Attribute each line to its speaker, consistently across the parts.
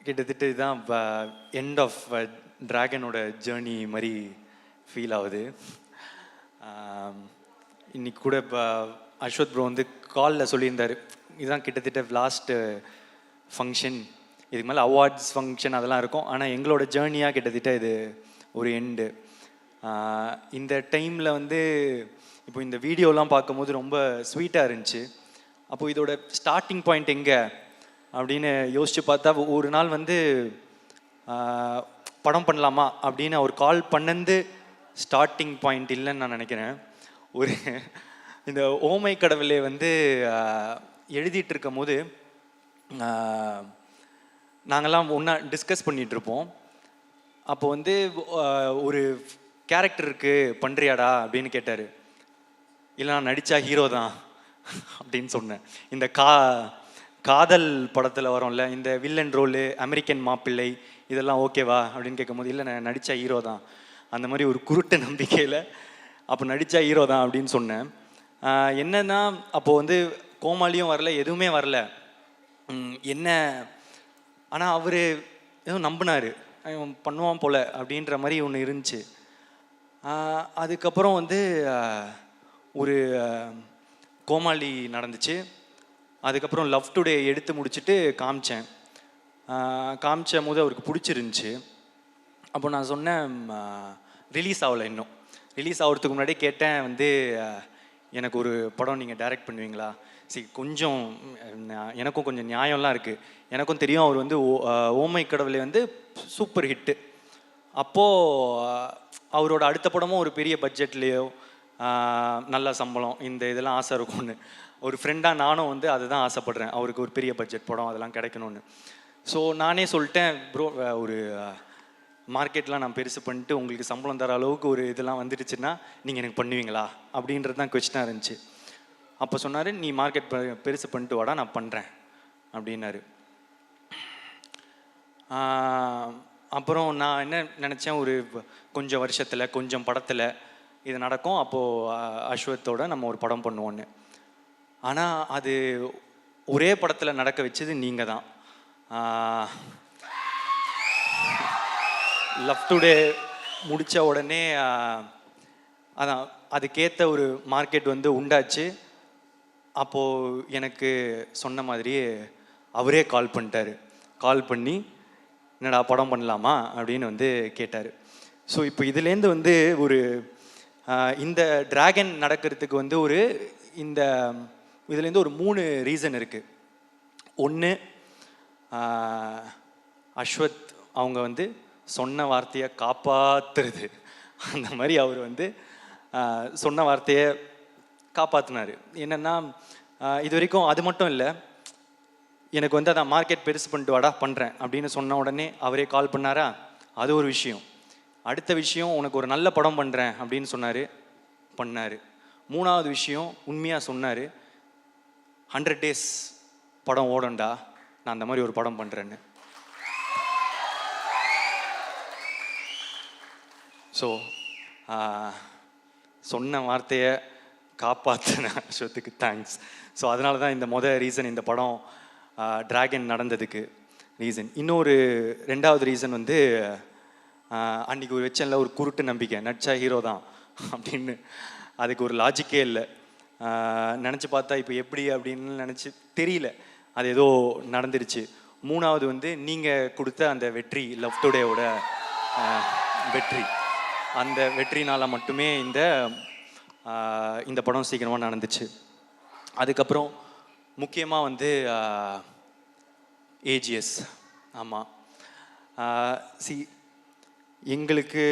Speaker 1: கிட்டத்தட்ட இதுதான் end of ட்ராகனோட journey மாதிரி ஃபீல் ஆகுது. இன்னைக்கு கூட இப்போ அஸ்வத் ப்ரோ வந்து காலில் சொல்லியிருந்தார், இதுதான் கிட்டத்தட்ட லாஸ்ட்டு ஃபங்க்ஷன், இதுக்கு மேலே அவார்ட்ஸ் ஃபங்க்ஷன் அதெல்லாம் இருக்கும், ஆனால் எங்களோட ஜேர்னியாக கிட்டத்தட்ட இது ஒரு எண்டு. இந்த டைமில் வந்து இப்போ இந்த வீடியோலாம் பார்க்கும்போது ரொம்ப ஸ்வீட்டாக இருந்துச்சு. அப்போது இதோட ஸ்டார்டிங் பாயிண்ட் எங்கே அப்படின்னு யோசித்து பார்த்தா, ஒரு நாள் வந்து படம் பண்ணலாமா அப்படின்னு அவர் கால் பண்ணது ஸ்டார்டிங் பாயிண்ட் இல்லைன்னு நான் நினைக்கிறேன். ஒரு இந்த ஓமை கடவுளே வந்து எழுதிட்டு இருக்கும் போது நாங்கள்லாம் ஒன்றா டிஸ்கஸ் பண்ணிகிட்ருப்போம். அப்போ வந்து ஒரு கேரக்டருக்கு பண்ணுறியாடா அப்படின்னு கேட்டார். இல்லை நான் நடித்தா ஹீரோ தான் அப்படின்னு சொன்னேன். இந்த காதல் படத்தில் வரோம்ல, இந்த வில்லன் ரோலு, அமெரிக்கன் மாப்பிள்ளை, இதெல்லாம் ஓகேவா அப்படின்னு கேட்கும்போது, இல்லை நான் நடித்தா ஹீரோ தான், அந்த மாதிரி ஒரு குருட்டு நம்பிக்கையில் அப்போ நடித்தா ஹீரோ தான் அப்படின்னு சொன்னேன். என்னன்னா அப்போது வந்து கோமாளியும் வரல, எதுவுமே வரல என்ன, ஆனால் அவர் எதுவும் நம்பினார், பண்ணுவான் போல் அப்படின்ற மாதிரி ஒன்று இருந்துச்சு. அதுக்கப்புறம் வந்து ஒரு கோமாளி நடந்துச்சு. அதுக்கப்புறம் லவ் டுடே எடுத்து முடிச்சுட்டு காமிச்ச போது அவருக்கு பிடிச்சிருந்துச்சி. அப்போ நான் சொன்னேன், ரிலீஸ் ஆகலை, இன்னும் ரிலீஸ் ஆகிறதுக்கு முன்னாடியே கேட்டேன் வந்து, எனக்கு ஒரு படம் நீங்கள் டைரக்ட் பண்ணுவீங்களா? சரி, கொஞ்சம் எனக்கும் கொஞ்சம் நியாயம்லாம் இருக்குது, எனக்கும் தெரியும் அவர் வந்து ஓமை கடவுளை வந்து சூப்பர் ஹிட்டு. அப்போது அவரோட அடுத்த படமும் ஒரு பெரிய பட்ஜெட்லேயோ நல்ல சம்பளம், இந்த இதெல்லாம் ஆசை இருக்கும்னு, ஒரு ஃப்ரெண்டாக நானும் வந்து அதுதான் ஆசைப்பட்றேன், அவருக்கு ஒரு பெரிய பட்ஜெட் படம் அதெல்லாம் கிடைக்கணும்னு. ஸோ நானே சொல்லிட்டேன், ப்ரோ ஒரு மார்க்கெட்லாம் நான் பெருசு பண்ணிட்டு உங்களுக்கு சம்பளம் தர அளவுக்கு ஒரு இதெல்லாம் வந்துடுச்சுன்னா நீங்கள் எனக்கு பண்ணுவீங்களா அப்படின்றது தான் கொஸ்டினாக இருந்துச்சு. அப்போ சொன்னார், நீ மார்க்கெட் பெருசு பண்ணிட்டு வாடா, நான் பண்ணுறேன் அப்படின்னாரு. அப்புறம் நான் என்ன நினச்சேன், ஒரு கொஞ்சம் வருஷத்தில் கொஞ்சம் படத்தில் இது நடக்கும், அப்போது அஸ்வத்தோட நம்ம ஒரு படம் பண்ணுவோன்னு. ஆனால் அது ஒரே படத்தில் நடக்க வச்சது நீங்கள் தான். லவ் டுடே முடித்த உடனே அதான் அதுக்கேற்ற ஒரு மார்க்கெட் வந்து உண்டாச்சு. அப்போது எனக்கு சொன்ன மாதிரியே அவரே கால் பண்ணிட்டார். கால் பண்ணி என்னடா படம் பண்ணலாமா அப்படின்னு வந்து கேட்டார். ஸோ இப்போ இதுலேருந்து வந்து ஒரு இந்த ட்ராகன் நடக்கிறதுக்கு வந்து ஒரு இந்த இதுலேருந்து ஒரு 3 ரீசன் இருக்குது. ஒன்று, அஸ்வத் அவங்க வந்து சொன்ன வார்த்தையை காப்பாற்றுறது, அந்த மாதிரி அவர் வந்து சொன்ன வார்த்தையை காப்பாற்றினார். என்னென்னா இது வரைக்கும் அது மட்டும் இல்லை, எனக்கு வந்து அதான் மார்க்கெட் பெருசு பண்ணிட்டு வாடா பண்ணுறேன் அப்படின்னு சொன்ன உடனே அவரே கால் பண்ணாரா, அது ஒரு விஷயம். அடுத்த விஷயம், உனக்கு ஒரு நல்ல படம் பண்ணுறேன் அப்படின்னு சொன்னார், பண்ணார். 3வது விஷயம், உண்மையாக சொன்னார், 100 days படம் ஓடண்டா, நான் அந்த மாதிரி ஒரு படம் பண்ணுறேன்னு. ஸோ சொன்ன வார்த்தையை காப்பாற்றின அஸ்வத்துக்கு தேங்க்ஸ். ஸோ அதனால தான் இந்த ரீசன், இந்த படம் ட்ராகன் நடந்ததுக்கு ரீசன். இன்னொரு 2வது ரீசன் வந்து, அன்றைக்கி ஒரு வச்சனில் ஒரு குருட்டு நம்பிக்கை, நடிச்சா ஹீரோ தான் அப்படின்னு. அதுக்கு ஒரு லாஜிக்கே இல்லை. நினச்சி பார்த்தா இப்போ எப்படி அப்படின்னு நினச்சி தெரியல, அது ஏதோ நடந்துருச்சு. 3வது வந்து நீங்கள் கொடுத்த அந்த வெற்றி, லவ் டுடேவோட வெற்றி, அந்த வெற்றினால் மட்டுமே இந்த படம் சீக்கிரமாக நடந்துச்சு. அதுக்கப்புறம் முக்கியமாக வந்து ஏஜிஎஸ். ஆமாம், எங்களுக்கு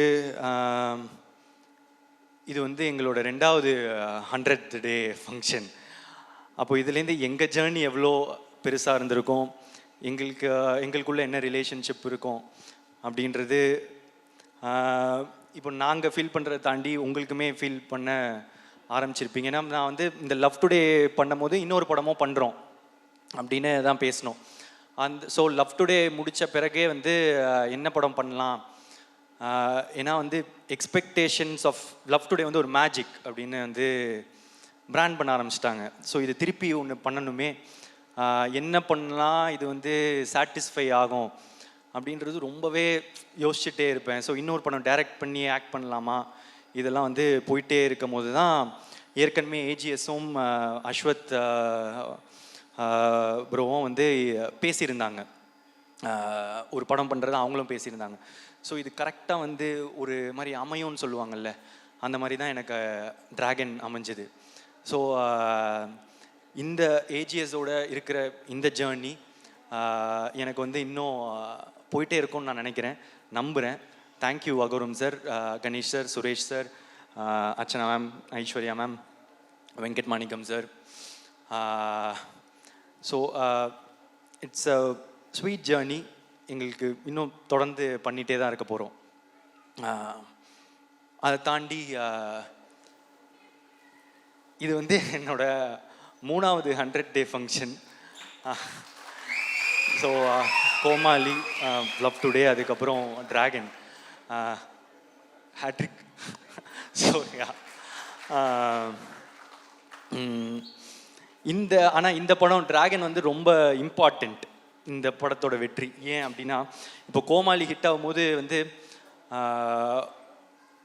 Speaker 1: இது வந்து எங்களோட 2வது 100th day ஃபங்க்ஷன். அப்போ இதுலேருந்து எங்கள் ஜேர்னி எவ்வளோ பெருசாக இருந்திருக்கும், எங்களுக்குள்ளே என்ன ரிலேஷன்ஷிப் இருக்கும் அப்படின்றது இப்போ நாங்கள் ஃபீல் பண்ணுறதை தாண்டி உங்களுக்குமே ஃபீல் பண்ண ஆரம்பிச்சிருப்பீங்க. ஏன்னா நான் வந்து இந்த லவ் டுடே பண்ணும் போது இன்னொரு படமும் பண்ணுறோம் அப்படின்னு தான் பேசினோம். ஸோ லவ் டுடே முடித்த பிறகே வந்து என்ன படம் பண்ணலாம், ஏன்னா வந்து எக்ஸ்பெக்டேஷன்ஸ் ஆஃப் லவ் டுடே வந்து ஒரு மேஜிக் அப்படின்னு வந்து பிராண்ட் பண்ண ஆரம்பிச்சிட்டாங்க. ஸோ இது திருப்பி ஒன்று பண்ணணுமே, என்ன பண்ணலாம் இது வந்து சாட்டிஸ்ஃபை ஆகும் அப்படின்றது ரொம்பவே யோசிச்சுட்டே இருப்பேன். ஸோ இன்னொரு படம் டைரக்ட் பண்ணி ஆக்ட் பண்ணலாமா, இதெல்லாம் வந்து போயிட்டே இருக்கும் போது தான் ஏற்கனவே ஏஜிஎஸும் அஸ்வத் ப்ரோவும் வந்து பேசியிருந்தாங்க, ஒரு படம் பண்ணுறது அவங்களும் பேசியிருந்தாங்க. ஸோ இது கரெக்டாக வந்து ஒரு மாதிரி அமையும்னு சொல்லுவாங்கள்ல, அந்த மாதிரி தான் எனக்கு டிராகன் அமைஞ்சது. ஸோ இந்த ஏஜிஎஸோட இருக்கிற இந்த ஜேர்னி எனக்கு வந்து இன்னும் போயிட்டே இருக்கும்னு நான் நினைக்கிறேன், நம்புகிறேன். Thank you Agoram sir, Ganesh sir, Suresh sir, Archana ma'am, Aishwarya ma'am, Venkat Manickam sir. So it's a sweet journey. எங்களுக்கு இன்னும் தொடர்ந்து பண்ணிகிட்டே தான் இருக்க போகிறோம். அதை தாண்டி இது வந்து என்னோட 3வது 100 டே ஃபங்க்ஷன். ஸோ கோமாளி, லவ் டுடே, அதுக்கப்புறம் டிராகன், ஹேட்ரிக். ஸோ ஆனால் இந்த படம் டிராகன் வந்து ரொம்ப இம்பார்ட்டண்ட் இந்த படத்தோட வெற்றி. ஏன் அப்படின்னா, இப்போ கோமாளி ஹிட் ஆகும்போது வந்து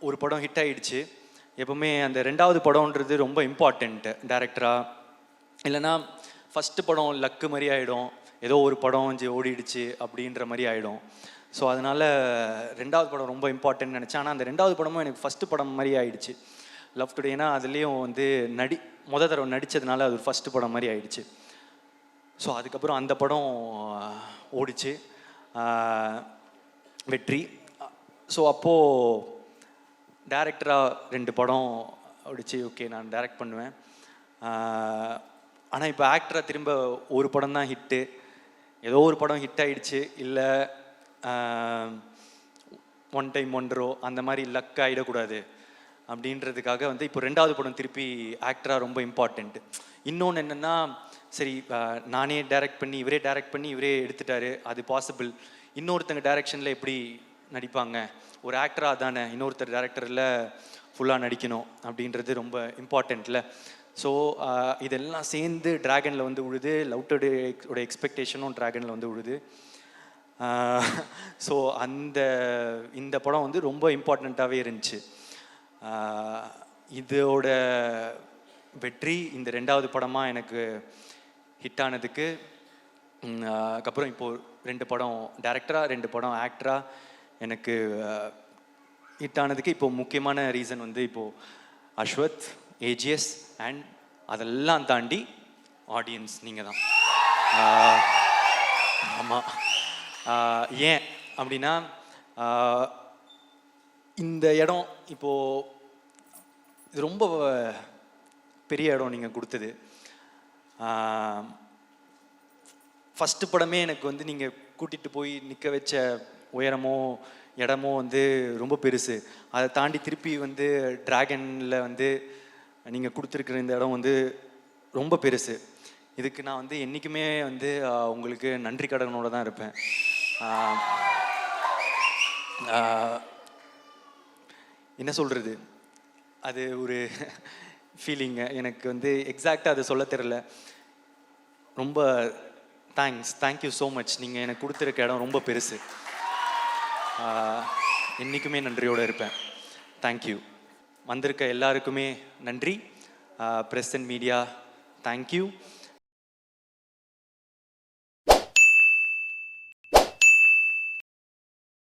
Speaker 1: ஒரு படம் ஹிட் ஆகிடுச்சு, எப்போவுமே அந்த 2வது படம்ன்றது ரொம்ப இம்பார்ட்டண்ட்டு டேரக்டராக. இல்லைன்னா ஃபஸ்ட்டு படம் லக்கு மாதிரி ஆகிடும், ஏதோ ஒரு படம் ஓடிடுச்சு அப்படின்ற மாதிரி ஆகிடும். ஸோ அதனால் 2வது படம் ரொம்ப இம்பார்ட்டன்ட்னு நினச்சேன். ஆனால் அந்த 2வது படமும் எனக்கு ஃபஸ்ட்டு படம் மாதிரி ஆகிடுச்சு, லவ் டுடேனா. அதுலேயும் வந்து தடவை நடித்ததுனால அது ஒரு ஃபஸ்ட்டு படம் மாதிரி ஆகிடுச்சு. ஸோ அதுக்கப்புறம் அந்த படம் ஓடிச்சு, வெற்றி. ஸோ அப்போது டேரக்டராக 2 படம் ஓடிச்சு, ஓகே நான் டைரக்ட் பண்ணுவேன். ஆனால் இப்போ ஆக்டராக திரும்ப ஒரு படம் தான் ஹிட்டு, ஏதோ ஒரு படம் ஹிட் ஆகிடுச்சு, இல்லை ஒன் டைம் ஒன்றோ அந்த மாதிரி லக் ஆகிடக்கூடாது அப்படின்றதுக்காக வந்து இப்போ 2வது படம் திருப்பி ஆக்டராக ரொம்ப இம்பார்ட்டண்ட்டு. இன்னொன்று என்னென்னா, சரி நானே டைரக்ட் பண்ணி இவரே டைரக்ட் பண்ணி இவரே எடுத்துட்டாரு, அது பாசிபிள். இன்னொருத்தங்க டைரக்ஷனில் எப்படி நடிப்பாங்க, ஒரு ஆக்டராக தானே இன்னொருத்தர் டைரக்டரில் ஃபுல்லாக நடிக்கணும் அப்படின்றது ரொம்ப இம்பார்ட்டண்ட்டில். ஸோ இதெல்லாம் சேர்ந்து டிராகனில் வந்து உழுது, லவ் டுடேயோட எக்ஸ்பெக்டேஷனும் டிராகனில் வந்து உழுது. ஸோ இந்த படம் வந்து ரொம்ப இம்பார்ட்டண்ட்டாகவே இருந்துச்சு. இதோட வெற்றி இந்த 2வது படமாக எனக்கு ஹிட் ஆனதுக்கு, அதுக்கப்புறம் இப்போது 2 படம் டைரக்டராக 2 படம் ஆக்டராக எனக்கு ஹிட் ஆனதுக்கு இப்போது முக்கியமான ரீசன் வந்து இப்போது அஸ்வத், ஏஜிஎஸ் அண்ட் அதெல்லாம் தாண்டி ஆடியன்ஸ் நீங்கள் தான். ஆமாம். ஏன் அப்படின்னா, இந்த இடம் இப்போது இது ரொம்ப பெரிய இடம் நீங்கள் கொடுத்தது. ஃபஸ்ட்டு படமே எனக்கு வந்து நீங்கள் கூட்டிகிட்டு போய் நிற்க வச்ச உயரமோ இடமோ வந்து ரொம்ப பெருசு. அதை தாண்டி திருப்பி வந்து டிராகனில் வந்து நீங்கள் கொடுத்துருக்குற இந்த இடம் வந்து ரொம்ப பெருசு. இதுக்கு நான் வந்து என்றைக்குமே வந்து உங்களுக்கு நன்றி கடனோடு தான் இருப்பேன். என்ன சொல்கிறது, அது ஒரு ஃபீலிங்கு, எனக்கு வந்து எக்ஸாக்டாக அதை சொல்ல தெரில. ரொம்ப தேங்க்யூ ஸோ மச். நீங்கள் எனக்கு கொடுத்துருக்க இடம் ரொம்ப பெருசு, என்றைக்குமே நன்றியோடு இருப்பேன். தேங்க்யூ. வந்திருக்க எல்லாருக்குமே நன்றி. Press and media thank you.